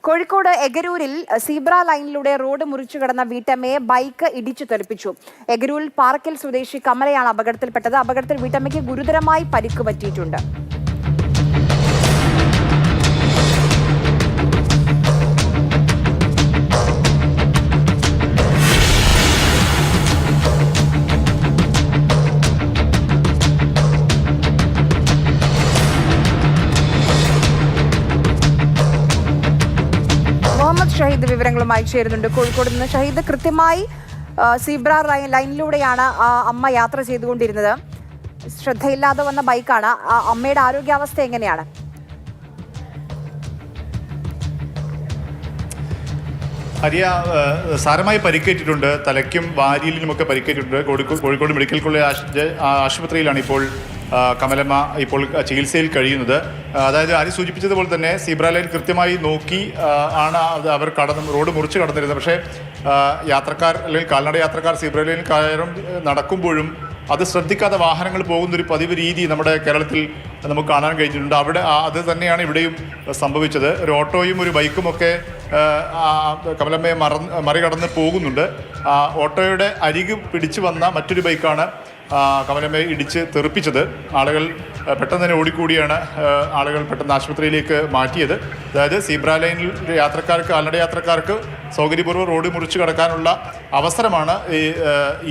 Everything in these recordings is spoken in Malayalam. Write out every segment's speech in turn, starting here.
കോഴിക്കോട് എഗരൂരിൽ സീബ്ര ലൈനിലൂടെ റോഡ് മുറിച്ചു കടന്ന വീട്ടമ്മയെ ബൈക്ക് ഇടിച്ചു തെറിപ്പിച്ചു. എഗരൂരിൽ പാറക്കൽ സ്വദേശി കമലയാണ് അപകടത്തിൽപ്പെട്ടത്. അപകടത്തിൽ വീട്ടമ്മയ്ക്ക് ഗുരുതരമായി പരിക്ക് പറ്റിയിട്ടുണ്ട്. ഷഹീദ് വിവരങ്ങളുമായി ചേരുന്നുണ്ട് കോഴിക്കോട് നിന്ന്. ഷഹീദ്, കൃത്യമായി സീബ്ര ലൈനിലൂടെയാണ് അമ്മ യാത്ര ചെയ്തുകൊണ്ടിരുന്നത്. ശ്രദ്ധയില്ലാതെ വന്ന ബൈക്കാണ്. അമ്മയുടെ ആരോഗ്യാവസ്ഥ എങ്ങനെയാണ്? ഹരിയ, സാരമായി പരിക്കേറ്റിട്ടുണ്ട്. തലയ്ക്കും വാരിയിലുമൊക്കെ പരിക്കേറ്റിട്ടുണ്ട്. കോഴിക്കോട് മെഡിക്കൽ കോളേജ് ആശുപത്രിയിലാണ് ഇപ്പോൾ കമലമ്മ ഇപ്പോൾ ചികിത്സയിൽ കഴിയുന്നത്. അതായത് ആര് സൂചിപ്പിച്ചതുപോലെ തന്നെ സീബ്ര ലൈൻ കൃത്യമായി നോക്കി ആണ് അവർ റോഡ് മുറിച്ച് കടന്നിരുന്നത്. പക്ഷേ യാത്രക്കാർ അല്ലെങ്കിൽ കാൽനട യാത്രക്കാർ സീബ്ര ലൈൻ നടക്കുമ്പോഴും അത് ശ്രദ്ധിക്കാതെ വാഹനങ്ങൾ പോകുന്നൊരു പതിവ് രീതി നമ്മുടെ കേരളത്തിൽ നമുക്ക് കാണാൻ കഴിഞ്ഞിട്ടുണ്ട്. അത് തന്നെയാണ് ഇവിടെയും സംഭവിച്ചത്. ഒരു ഓട്ടോയും ഒരു ബൈക്കുമൊക്കെ കമലമ്മയെ മറികടന്ന് പോകുന്നുണ്ട്. ഓട്ടോയുടെ അരികു പിടിച്ചു വന്ന മറ്റൊരു ബൈക്കാണ് കമലമ്മയെ ഇടിച്ച് തെറിപ്പിച്ചത്. ആളുകൾ പെട്ടെന്ന് തന്നെ ഓടിക്കൂടിയാണ് ആളുകൾ പെട്ടെന്ന് ആശുപത്രിയിലേക്ക് മാറ്റിയത്. അതായത് സീബ്ര ലൈനിൽ കാൽനട യാത്രക്കാർക്ക് സൗകര്യപൂർവ്വം റോഡ് മുറിച്ച് കടക്കാനുള്ള അവസരമാണ്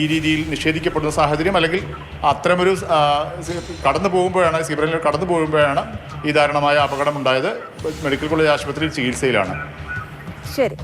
ഈ രീതിയിൽ നിഷേധിക്കപ്പെടുന്ന സാഹചര്യം. അല്ലെങ്കിൽ അത്തരമൊരു സീബ്ര ലൈനിൽ കടന്നു പോകുമ്പോഴാണ് ഈ ദാരുണമായ അപകടമുണ്ടായത്. മെഡിക്കൽ കോളേജ് ആശുപത്രിയിൽ ചികിത്സയിലാണ്. ശരി.